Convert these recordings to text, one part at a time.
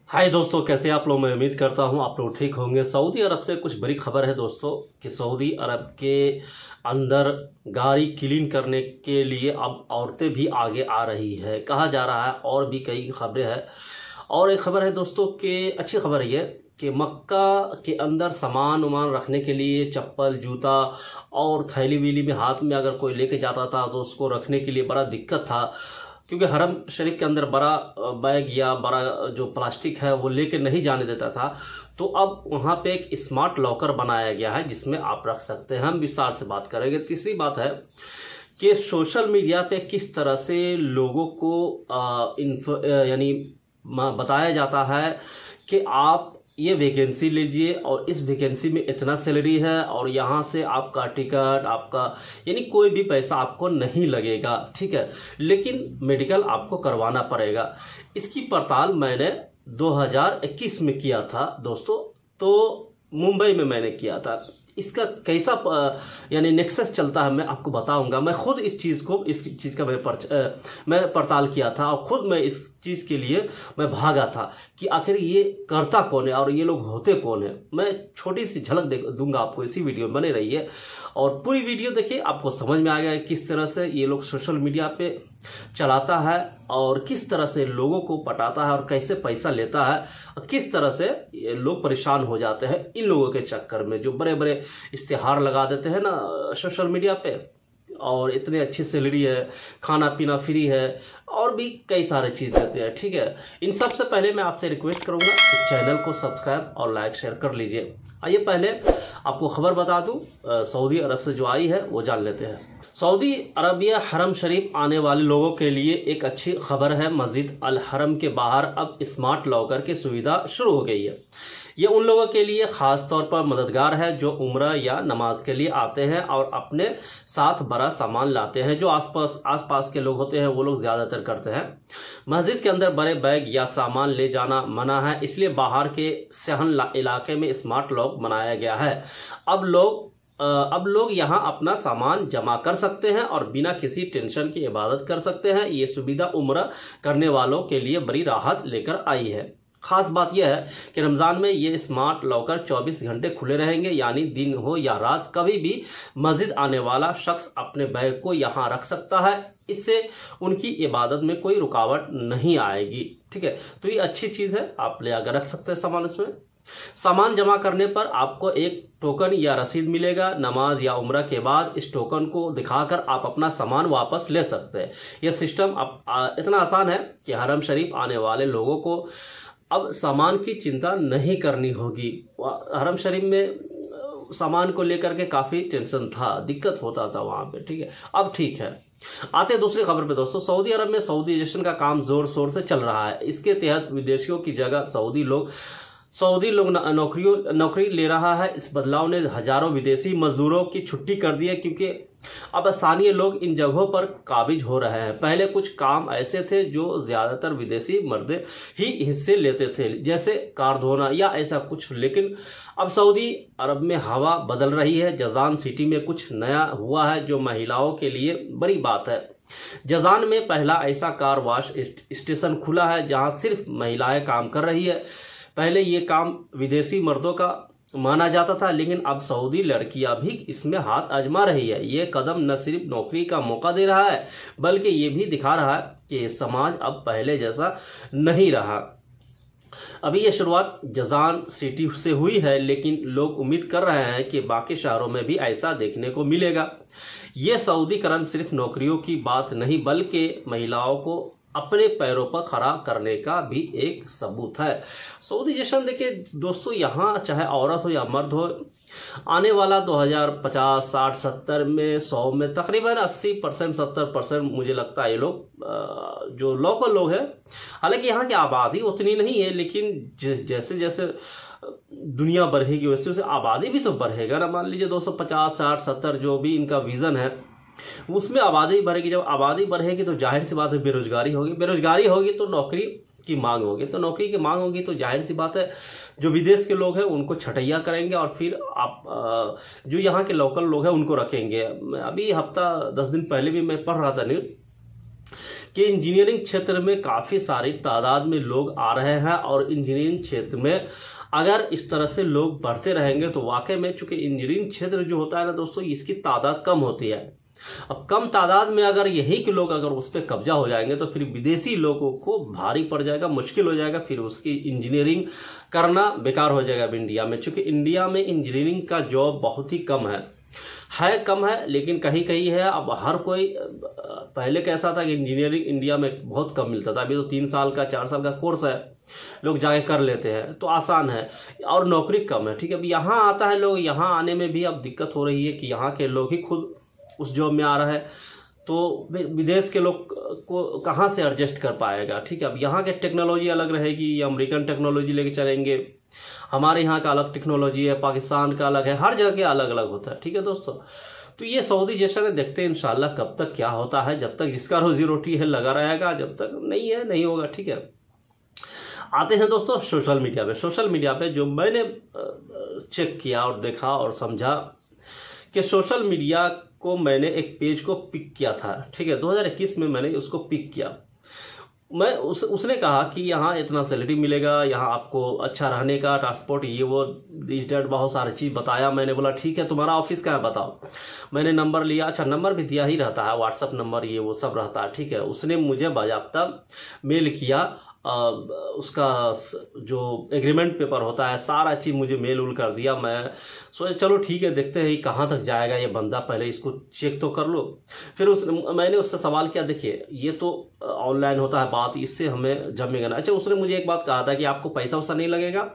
हाय दोस्तों, कैसे आप लोग। मैं उम्मीद करता हूं आप लोग ठीक होंगे। सऊदी अरब से कुछ बड़ी खबर है दोस्तों कि सऊदी अरब के अंदर गाड़ी क्लीन करने के लिए अब औरतें भी आगे आ रही है, कहा जा रहा है। और भी कई खबरें हैं। और एक खबर है दोस्तों कि अच्छी खबर है ये कि मक्का के अंदर सामान उमान रखने के लिए चप्पल, जूता और थैली वीली में हाथ में अगर कोई लेके जाता था तो उसको रखने के लिए बड़ा दिक्कत था, क्योंकि हरम शरीफ के अंदर बड़ा बैग या बड़ा जो प्लास्टिक है वो लेके नहीं जाने देता था। तो अब वहाँ पे एक स्मार्ट लॉकर बनाया गया है जिसमें आप रख सकते हैं। हम विस्तार से बात करेंगे। तीसरी बात है कि सोशल मीडिया पे किस तरह से लोगों को यानी बताया जाता है कि आप ये वैकेंसी लीजिए और इस वैकेंसी में इतना सैलरी है और यहाँ से आपका टिकट, आपका यानी कोई भी पैसा आपको नहीं लगेगा, ठीक है, लेकिन मेडिकल आपको करवाना पड़ेगा। इसकी पड़ताल मैंने 2021 में किया था दोस्तों, तो मुंबई में मैंने किया था। इसका कैसा यानी नेक्सस चलता है मैं आपको बताऊंगा। मैं खुद इस चीज़ का मैं पड़ताल किया था और खुद मैं इस चीज़ के लिए मैं भागा था कि आखिर ये करता कौन है और ये लोग होते कौन है। मैं छोटी सी झलक दूंगा आपको, इसी वीडियो में बने रहिए और पूरी वीडियो देखिए, आपको समझ में आ गया किस तरह से ये लोग सोशल मीडिया पे चलाता है और किस तरह से लोगों को पटाता है और कैसे पैसा लेता है और किस तरह से ये लोग परेशान हो जाते हैं इन लोगों के चक्कर में, जो बड़े बड़े इश्तिहार लगा देते हैं ना सोशल मीडिया पे, और इतनी अच्छी सैलरी है, खाना पीना फ्री है और भी कई सारे चीज़ देते हैं, ठीक है। इन सब से पहले मैं आपसे रिक्वेस्ट करूंगा इस चैनल को सब्सक्राइब और लाइक शेयर कर लीजिए। आइए पहले आपको खबर बता दूं, सऊदी अरब से जो आई है वो जान लेते हैं। सऊदी अरबिया हरम शरीफ आने वाले लोगों के लिए एक अच्छी खबर है। मस्जिद अल हरम के बाहर अब स्मार्ट लॉकर की सुविधा शुरू हो गई है। ये उन लोगों के लिए खास तौर पर मददगार है जो उम्रा या नमाज के लिए आते हैं और अपने साथ बड़ा सामान लाते हैं। जो आसपास के लोग होते हैं वो लोग ज्यादातर करते हैं। मस्जिद के अंदर बड़े बैग या सामान ले जाना मना है, इसलिए बाहर के सहन इलाके में स्मार्ट लॉक बनाया गया है। अब लोग यहाँ अपना सामान जमा कर सकते हैं और बिना किसी टेंशन की इबादत कर सकते हैं। ये सुविधा उम्रा करने वालों के लिए बड़ी राहत लेकर आई है। खास बात यह है कि रमजान में ये स्मार्ट लॉकर 24 घंटे खुले रहेंगे, यानी दिन हो या रात कभी भी मस्जिद आने वाला शख्स अपने बैग को यहाँ रख सकता है। इससे उनकी इबादत में कोई रुकावट नहीं आएगी, ठीक है। तो ये अच्छी चीज है, आप ले आकर रख सकते हैं सामान। इसमें सामान जमा करने पर आपको एक टोकन या रसीद मिलेगा। नमाज या उम्रा के बाद इस टोकन को दिखाकर आप अपना सामान वापस ले सकते हैं। यह सिस्टम इतना आसान है कि हरम शरीफ आने वाले लोगों को अब सामान की चिंता नहीं करनी होगी। हरम शरीफ में सामान को लेकर के काफी टेंशन था, दिक्कत होता था वहां पे, ठीक है। अब ठीक है। आते हैं दूसरी खबर पे दोस्तों। सऊदी अरब में सऊदीजेशन का काम जोर शोर से चल रहा है। इसके तहत विदेशियों की जगह सऊदी लोग नौकरी ले रहा है। इस बदलाव ने हजारों विदेशी मजदूरों की छुट्टी कर दी है, क्योंकि अब स्थानीय लोग इन जगहों पर काबिज हो रहे हैं। पहले कुछ काम ऐसे थे जो ज्यादातर विदेशी मर्द ही हिस्से लेते थे, जैसे कार धोना या ऐसा कुछ, लेकिन अब सऊदी अरब में हवा बदल रही है। जजान सिटी में कुछ नया हुआ है जो महिलाओं के लिए बड़ी बात है। जजान में पहला ऐसा कार वॉश स्टेशन खुला है जहां सिर्फ महिलाएं काम कर रही है। पहले ये काम विदेशी मर्दों का माना जाता था, लेकिन अब सऊदी लड़कियां भी इसमें हाथ आजमा रही है। ये कदम न सिर्फ नौकरी का मौका दे रहा है, बल्कि ये भी दिखा रहा है कि समाज अब पहले जैसा नहीं रहा। अभी ये शुरुआत जजान सिटी से हुई है, लेकिन लोग उम्मीद कर रहे हैं कि बाकी शहरों में भी ऐसा देखने को मिलेगा। ये सऊदीकरण सिर्फ नौकरियों की बात नहीं, बल्कि महिलाओं को अपने पैरों पर खड़ा करने का भी एक सबूत है। सऊदीजेशन देखिए दोस्तों, यहाँ चाहे औरत हो या मर्द हो, आने वाला 2050, 60, 70 में 100 में तकरीबन 80%, 70% मुझे लगता है ये लोग जो लोकल लोग हैं। हालांकि यहाँ की आबादी उतनी नहीं है, लेकिन जैसे जैसे दुनिया बढ़ेगी वैसे वैसे आबादी भी तो बढ़ेगा ना। मान लीजिए 250, 60, 70 जो भी इनका विजन है उसमें आबादी बढ़ेगी। जब आबादी बढ़ेगी तो जाहिर सी बात है बेरोजगारी होगी तो नौकरी की मांग होगी। तो नौकरी की मांग होगी तो जाहिर सी बात है जो विदेश के लोग हैं उनको छटैया करेंगे और फिर आप जो यहाँ के लोकल लोग हैं उनको रखेंगे। अभी हफ्ता 10 दिन पहले भी मैं पढ़ रहा था न्यूज कि इंजीनियरिंग क्षेत्र में काफ़ी सारी तादाद में लोग आ रहे हैं, और इंजीनियरिंग क्षेत्र में अगर इस तरह से लोग बढ़ते रहेंगे तो वाकई में, चूंकि इंजीनियरिंग क्षेत्र जो होता है ना दोस्तों, इसकी तादाद कम होती है। अब कम तादाद में अगर यही के लोग अगर उस पर कब्जा हो जाएंगे तो फिर विदेशी लोगों को भारी पड़ जाएगा, मुश्किल हो जाएगा, फिर उसकी इंजीनियरिंग करना बेकार हो जाएगा इंडिया में। चूंकि इंडिया में इंजीनियरिंग का जॉब बहुत ही कम है कम है, लेकिन कहीं कहीं है। अब हर कोई, पहले कैसा था कि इंजीनियरिंग इंडिया में बहुत कम मिलता था, अभी तो 3 साल का 4 साल का कोर्स है, लोग जाके कर लेते हैं तो आसान है, और नौकरी कम है। ठीक है, अब यहाँ आता है लोग, यहाँ आने में भी अब दिक्कत हो रही है कि यहाँ के लोग ही खुद उस जॉब में आ रहा है, तो विदेश के लोग को कहाँ से एडजस्ट कर पाएगा। ठीक है, अब यहाँ के टेक्नोलॉजी अलग रहेगी, अमेरिकन टेक्नोलॉजी लेके चलेंगे, हमारे यहाँ का अलग टेक्नोलॉजी है, पाकिस्तान का अलग है, हर जगह अलग अलग होता है। ठीक है दोस्तों, तो ये सऊदी जैसा ने देखते हैं इंशाल्लाह कब तक क्या होता है। जब तक जिसका रोजी रोटी है लगा रहेगा, जब तक नहीं है नहीं होगा। ठीक है, आते हैं दोस्तों सोशल मीडिया पे। सोशल मीडिया पे जो मैंने चेक किया और देखा और समझा कि सोशल मीडिया को मैंने एक पेज को पिक किया था। ठीक है, 2021 में मैंने उसको पिक किया। मैं उसने कहा कि यहाँ इतना सैलरी मिलेगा, यहाँ आपको अच्छा रहने का, ट्रांसपोर्ट, ये वो इस डेट बहुत सारी चीज़ बताया। मैंने बोला ठीक है, तुम्हारा ऑफिस का है बताओ। मैंने नंबर लिया, अच्छा नंबर भी दिया ही रहता है, व्हाट्सअप नंबर ये वो सब रहता है। ठीक है, उसने मुझे बाकायदा मेल किया, उसका जो एग्रीमेंट पेपर होता है सारा चीज़ मुझे मेल उल कर दिया। मैं सोचा चलो ठीक है, देखते हैं कहाँ तक जाएगा ये बंदा, पहले इसको चेक तो कर लो। फिर मैंने उससे सवाल किया, देखिए ये तो ऑनलाइन होता है बात, इससे हमें जमेगा ना। अच्छा, उसने मुझे एक बात कहा था कि आपको पैसा वैसा नहीं लगेगा,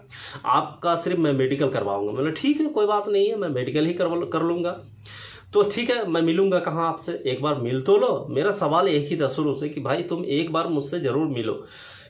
आपका सिर्फ मैं मेडिकल करवाऊंगा। मैंने ठीक है, कोई बात नहीं है, मैं मेडिकल ही कर लूँगा। तो ठीक है, मैं मिलूंगा कहाँ आपसे, एक बार मिल तो लो। मेरा सवाल एक ही था शुरू से कि भाई तुम एक बार मुझसे जरूर मिलो,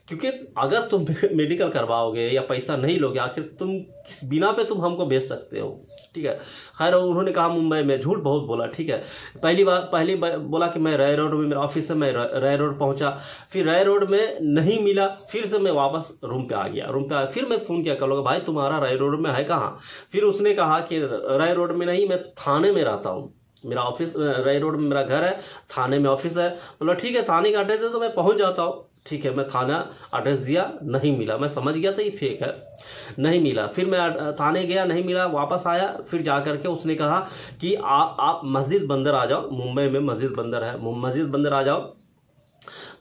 क्योंकि अगर तुम मेडिकल करवाओगे या पैसा नहीं लोगे, आखिर तुम किस बिना पे तुम हमको भेज सकते हो। ठीक है, खैर उन्होंने कहा मुंबई में, झूठ बहुत बोला। ठीक है, पहली बार बोला कि मैं राय रोड में मेरा ऑफिस है, मैं राय रोड पहुंचा, फिर राय रोड में नहीं मिला, फिर से मैं वापस रूम पे आ गया। रूम पे आया, फिर मैं फोन किया कर भाई तुम्हारा राय रोड में है कहाँ। फिर उसने कहा कि राय रोड में नहीं, मैं थाने में रहता हूँ, मेरा ऑफिस राय रोड में मेरा घर है, थाने में ऑफिस है। बोला ठीक है, थाने का एड्रेस है तो मैं पहुंच जाता हूँ। ठीक है, मैं थाना एड्रेस दिया, नहीं मिला। मैं समझ गया था ये फेक है, नहीं मिला। फिर मैं थाने गया, नहीं मिला, वापस आया। फिर जा करके उसने कहा कि आप मस्जिद बंदर आ जाओ, मुंबई में मस्जिद बंदर है, मस्जिद बंदर आ जाओ,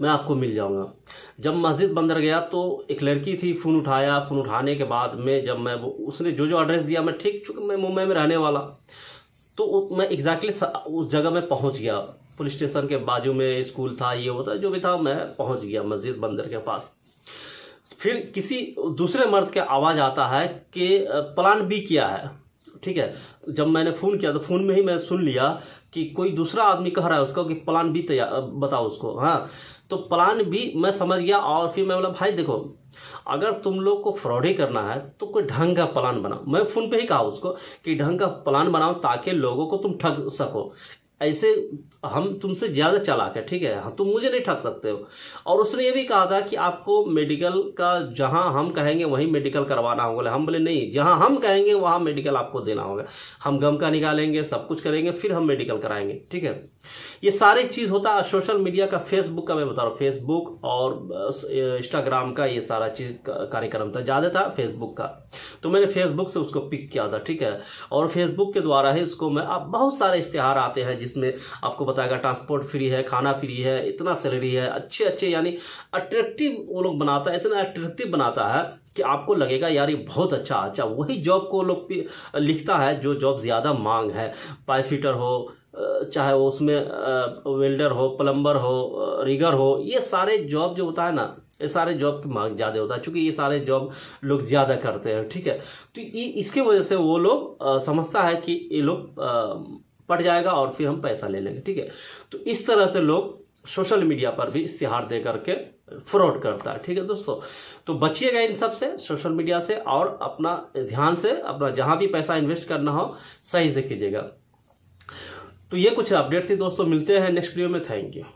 मैं आपको मिल जाऊंगा। जब मस्जिद बंदर गया तो एक लड़की थी, फोन उठाया। फोन उठाने के बाद में जब मैं उसने जो एड्रेस दिया, मैं ठीक, चूंकि मैं मुंबई में रहने वाला, तो मैं एग्जैक्टली उस जगह में पहुंच गया। पुलिस स्टेशन के बाजू में स्कूल था, ये होता जो भी था, मैं पहुंच गया मस्जिद बंदर के पास। फिर किसी दूसरे मर्द के आवाज आता है कि प्लान बी किया है। ठीक है, जब मैंने फोन किया तो फोन में ही मैं सुन लिया कि कोई दूसरा आदमी कह रहा है उसको कि प्लान बी तैयार बताओ उसको। हाँ, तो प्लान बी मैं समझ गया। और फिर मैं बोला भाई देखो, अगर तुम लोग को फ्रॉड ही करना है तो कोई ढंग का प्लान बनाओ। मैं फोन पे ही कहा उसको कि ढंग का प्लान बनाओ ताकि लोगों को तुम ठग सको। ऐसे हम तुमसे ज्यादा चालाक है, ठीक है, तुम मुझे नहीं ठग सकते हो। और उसने ये भी कहा था कि आपको मेडिकल का जहां हम कहेंगे वहीं मेडिकल करवाना होगा। हम बोले नहीं, जहां हम कहेंगे वहां मेडिकल आपको देना होगा, हम गम का निकालेंगे, सब कुछ करेंगे, फिर हम मेडिकल कराएंगे। ठीक है, ये सारी चीज होता है सोशल मीडिया का, फेसबुक का मैं बता रहा हूँ, फेसबुक और इंस्टाग्राम का ये सारा चीज कार्यक्रम था, ज्यादा था फेसबुक का, तो मैंने फेसबुक से उसको पिक किया था। ठीक है, और फेसबुक के द्वारा ही उसको मैं, अब बहुत सारे इश्तेहार आते हैं जिसमें आपको बताएगा ट्रांसपोर्ट फ्री है, खाना फ्री है, इतना सैलरी है, अच्छे अच्छे यानी अट्रैक्टिव वो लोग बनाता है, इतना अट्रैक्टिव बनाता है कि आपको लगेगा यार ये बहुत अच्छा। वही जॉब को लोग लिखता है जो जॉब ज्यादा मांग है, पाइप फिटर हो, चाहे वो उसमें वेल्डर हो, प्लम्बर हो, रिगर हो, ये सारे जॉब जो होता है ना, ये सारे जॉब की मांग ज्यादा होता है, क्योंकि ये सारे जॉब लोग ज्यादा करते हैं। ठीक है, तो ये इसके वजह से वो लोग समझता है कि ये लोग पट जाएगा और फिर हम पैसा ले लेंगे। ठीक है, तो इस तरह से लोग सोशल मीडिया पर भी इश्तिहार दे करके फ्रॉड करता है। ठीक है दोस्तों, तो बचिएगा इन सब से, सोशल मीडिया से, और अपना ध्यान से अपना जहां भी पैसा इन्वेस्ट करना हो सही से कीजिएगा। तो ये कुछ अपडेट्स थी दोस्तों, मिलते हैं नेक्स्ट वीडियो में। Thank you.